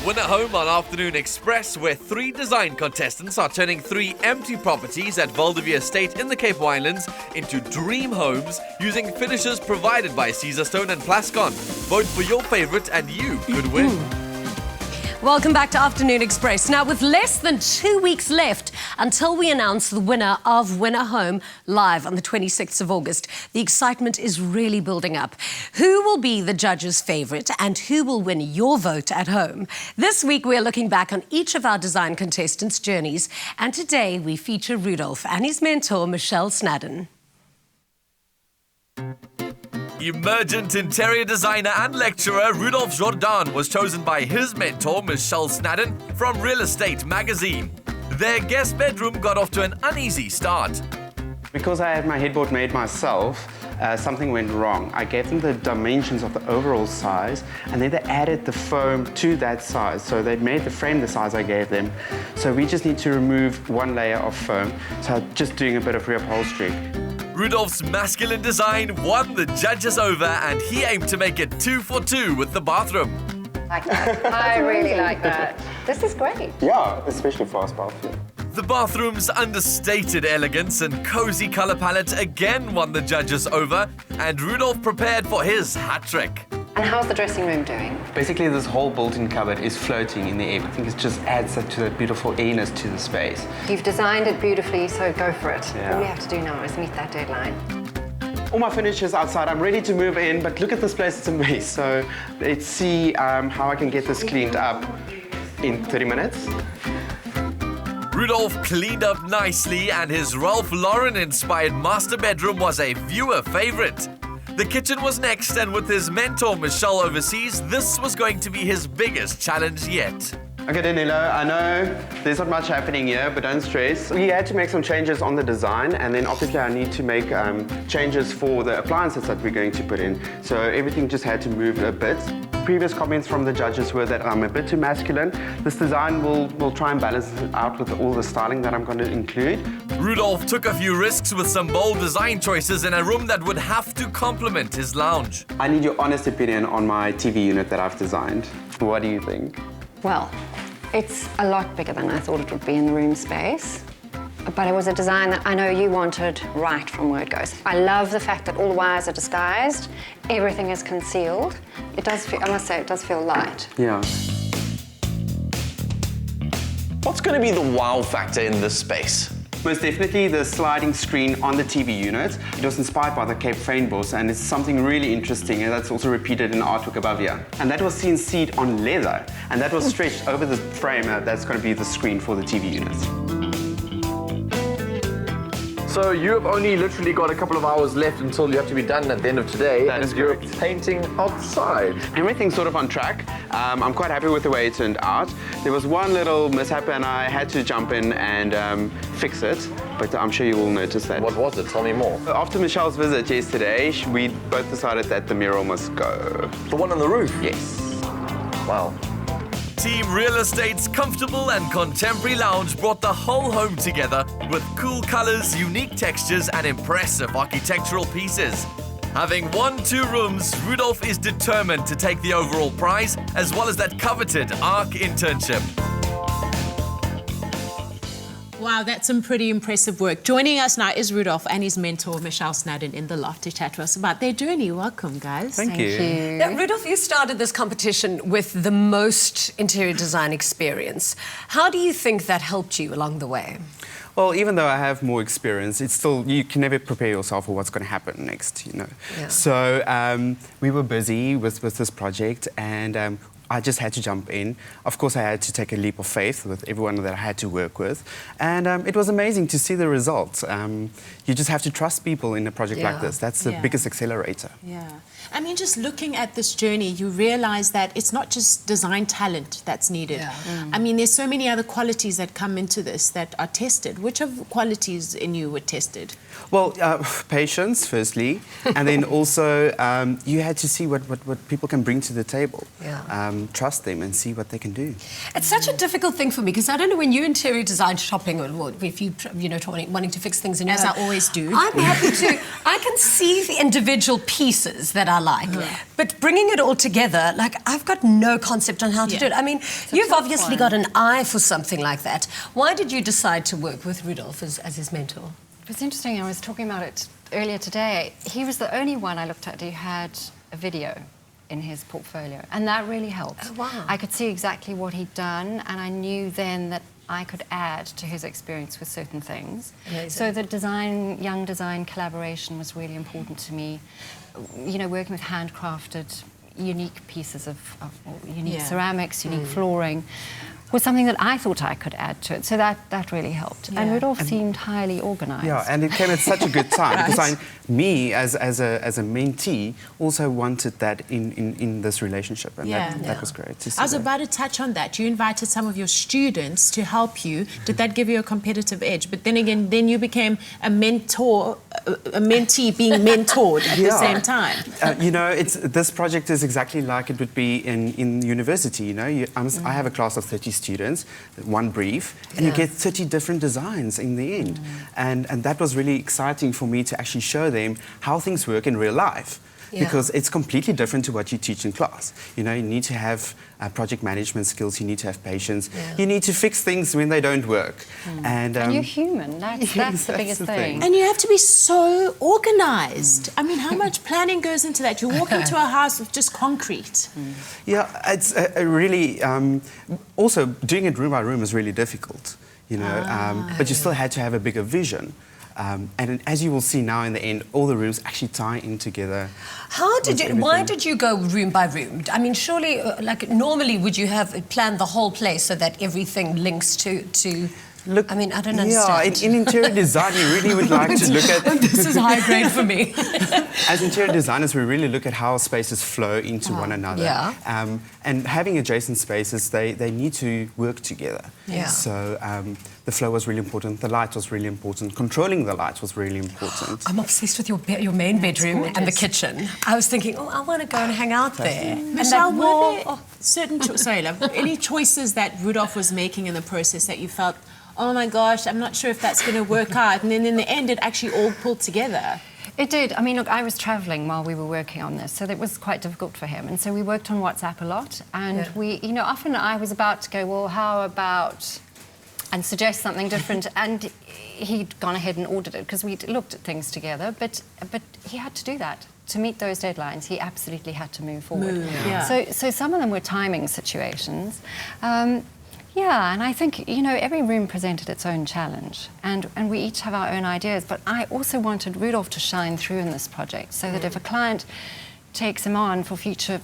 Winner Home on Afternoon Express, where 3 design contestants are turning 3 empty properties at Valdevie Estate in the Cape Winelands into dream homes using finishes provided by Caesarstone and Plascon. Vote for your favourite and you could win. Welcome back to Afternoon Express. Now, with less than 2 weeks left until we announce the winner of Winner Home live on the 26th of August, the excitement is really building up. Who will be the judges' favourite and who will win your vote at home? This week, we're looking back on each of our design contestants' journeys, and today we feature Rudolph and his mentor, Michelle Snaddon. Emergent interior designer and lecturer Rudolph Jordaan was chosen by his mentor, Michelle Snaddon, from Real Estate magazine. Their guest bedroom got off to an uneasy start. Because I had my headboard made myself, something went wrong. I gave them the dimensions of the overall size, and then they added the foam to that size. So they made the frame the size I gave them. So we just need to remove one layer of foam. So just doing a bit of reupholstery. Rudolph's masculine design won the judges over, and he aimed to make it 2 for 2 with the bathroom. Like that. I really like that. This is great. Yeah, especially for us bathroom. The bathroom's understated elegance and cozy colour palette again won the judges over, and Rudolph prepared for his hat trick. And how's the dressing room doing? Basically, this whole built-in cupboard is floating in the air. I think it just adds to that beautiful airiness to the space. You've designed it beautifully, so go for it. Yeah. All we have to do now is meet that deadline. All my furniture's outside. I'm ready to move in, but look at this place, it's a mess. So let's see how I can get this cleaned up in 30 minutes. Rudolph cleaned up nicely, and his Ralph Lauren-inspired master bedroom was a viewer favourite. The kitchen was next, and with his mentor Michelle overseas, this was going to be his biggest challenge yet. Okay, Danilo, I know there's not much happening here, but don't stress. We had to make some changes on the design, and then obviously I need to make changes for the appliances that we're going to put in. So everything just had to move a bit. Previous comments from the judges were that I'm a bit too masculine. This design will try and balance it out with all the styling that I'm going to include. Rudolph took a few risks with some bold design choices in a room that would have to complement his lounge. I need your honest opinion on my TV unit that I've designed. What do you think? Well, it's a lot bigger than I thought it would be in the room space. But it was a design that I know you wanted right from word goes. I love the fact that all the wires are disguised, everything is concealed. It does feel, I must say, it does feel light. Yeah. What's going to be the wow factor in this space? Most definitely the sliding screen on the TV unit. It was inspired by the Cape Fynbos, and it's something really interesting, and that's also repeated in the artwork above here. And that was CNC'd on leather, and that was stretched over the frame. That's going to be the screen for the TV unit. So you have only literally got a couple of hours left until you have to be done at the end of today. That is and you're correct. painting outside. Everything's sort of on track. I'm quite happy with the way it turned out. There was one little mishap, and I had to jump in and fix it, but I'm sure you will notice that. What was it? Tell me more. After Michelle's visit yesterday, we both decided that the mural must go. The one on the roof? Yes. Wow. Team Real Estate's comfortable and contemporary lounge brought the whole home together with cool colours, unique textures and impressive architectural pieces. Having won 2 rooms, Rudolph is determined to take the overall prize as well as that coveted ARC internship. Wow, that's some pretty impressive work. Joining us now is Rudolph and his mentor, Michelle Snaddon, in the loft to chat to us about their journey. Welcome, guys. Thank you. Now, Rudolph, you started this competition with the most interior design experience. How do you think that helped you along the way? Well, even though I have more experience, it's still, you can never prepare yourself for what's going to happen next, you know. Yeah. So we were busy with this project, and I just had to jump in. Of course, I had to take a leap of faith with everyone that I had to work with. And it was amazing to see the results. You just have to trust people in a project like this. That's the biggest accelerator. Yeah. I mean, just looking at this journey, you realise that it's not just design talent that's needed. Yeah. I mean, there's so many other qualities that come into this that are tested. Which of the qualities in you were tested? Well, patience, firstly, and then also you had to see what people can bring to the table. Yeah. Trust them and see what they can do. It's such a difficult thing for me because I don't know when you interior design shopping or if you wanting to fix things in your As I always do. I'm happy to. I can see the individual pieces that I like. But bringing it all together, like, I've got no concept on how to do it. I mean, you've obviously got an eye for something like that. Why did you decide to work with Rudolph as his mentor? It's interesting, I was talking about it earlier today. He was the only one I looked at who had a video in his portfolio, and that really helped. Oh, wow. I could see exactly what he'd done, and I knew then that I could add to his experience with certain things. Amazing. So the young design collaboration was really important to me. You know, working with handcrafted, unique pieces of unique ceramics, unique flooring, was something that I thought I could add to it. So that really helped. And Rudolph seemed highly organised. Yeah, and it came at such a good time because me, as a mentee, also wanted that in this relationship, and that was great to see. I was about to touch on that. You invited some of your students to help you. Did that give you a competitive edge? But then again, then you became a mentor, a mentee being mentored at the same time. You know, this project is exactly like it would be in university. You know, I have a class of 30 students, one brief, and you get 30 different designs in the end. And that was really exciting for me to actually show them how things work in real life. Because it's completely different to what you teach in class. You know, you need to have project management skills, you need to have patience, you need to fix things when they don't work. And you're human, that's the biggest thing. And you have to be so organised. I mean, how much planning goes into that? You walk into a house with just concrete. Yeah, it's really... also, doing it room by room is really difficult, you know, but you still had to have a bigger vision. And as you will see now in the end, all the rooms actually tie in together. Why did you go room by room? I mean, surely, like, normally would you have planned the whole place so that everything links to... Look, I mean, I don't understand. Yeah, in interior design, you really would like to look at... This is high grade for me. As interior designers, we really look at how spaces flow into one another. Yeah. And having adjacent spaces, they need to work together. Yeah. So the flow was really important, the light was really important, controlling the light was really important. I'm obsessed with your main bedroom and the kitchen. I was thinking, I want to go and hang out there. Michelle, were there certain any choices that Rudolph was making in the process that you felt, oh my gosh, I'm not sure if that's going to work out, and then in the end it actually all pulled together? It did. I mean, look, I was travelling while we were working on this, so it was quite difficult for him. And so we worked on WhatsApp a lot, and we, you know, often I was about to go, well, how about, and suggest something different, and he'd gone ahead and ordered it, because we'd looked at things together, but he had to do that. To meet those deadlines, he absolutely had to move forward. So some of them were timing situations. Yeah, and I think, you know, every room presented its own challenge, and we each have our own ideas, but I also wanted Rudolph to shine through in this project, so that if a client takes him on for future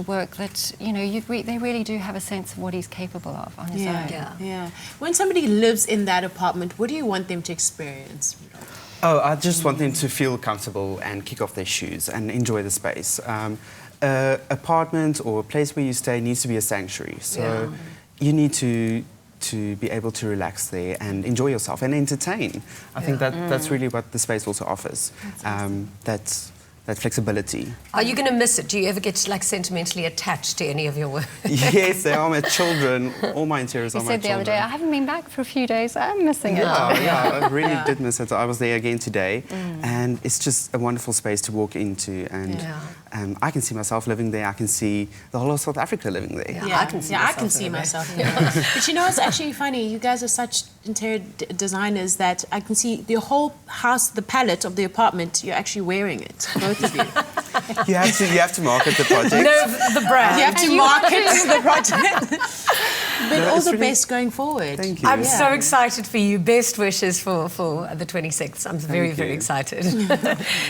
work, that, you know, they really do have a sense of what he's capable of on his own. Yeah. When somebody lives in that apartment, what do you want them to experience, Rudolph? Oh, I just want them to feel comfortable and kick off their shoes and enjoy the space. Apartment or a place where you stay needs to be a sanctuary, so you need to be able to relax there and enjoy yourself and entertain. I think that's really what the space also offers. That flexibility. Are you going to miss it? Do you ever get, like, sentimentally attached to any of your work? Yes, they are my children. All my interiors are my children. You said the other day, I haven't been back for a few days. I'm missing it. Yeah, I really did miss it. I was there again today, and it's just a wonderful space to walk into, and I can see myself living there. I can see the whole of South Africa living there. Yeah, I can see myself there. But you know, it's actually funny. You guys are such interior designers that I can see the whole house, the palette of the apartment. You're actually wearing it, both of you. You have to market the project. No, the brand. You have to market the project. But all the best going forward. Thank you. I'm so excited for you. Best wishes for the 26th. I'm very excited.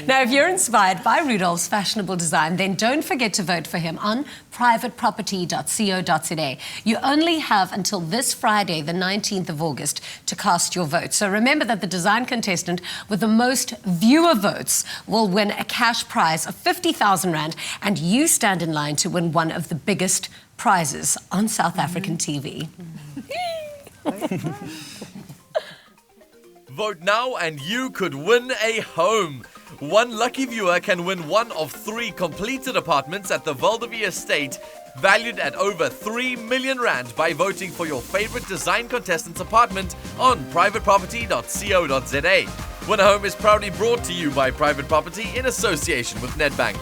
Now, if you're inspired by Rudolph's fashionable design, then don't forget to vote for him on privateproperty.co.za. You only have until this Friday, the 19th of August, to cast your vote. So remember that the design contestant with the most viewer votes will win a cash prize of 50,000 Rand, and you stand in line to win one of the biggest prizes on South African TV. Vote now and you could win a home. One lucky viewer can win one of 3 completed apartments at the Valdevie Estate, valued at over 3 million Rand, by voting for your favorite design contestant's apartment on privateproperty.co.za. Win a Home is proudly brought to you by Private Property in association with Nedbank.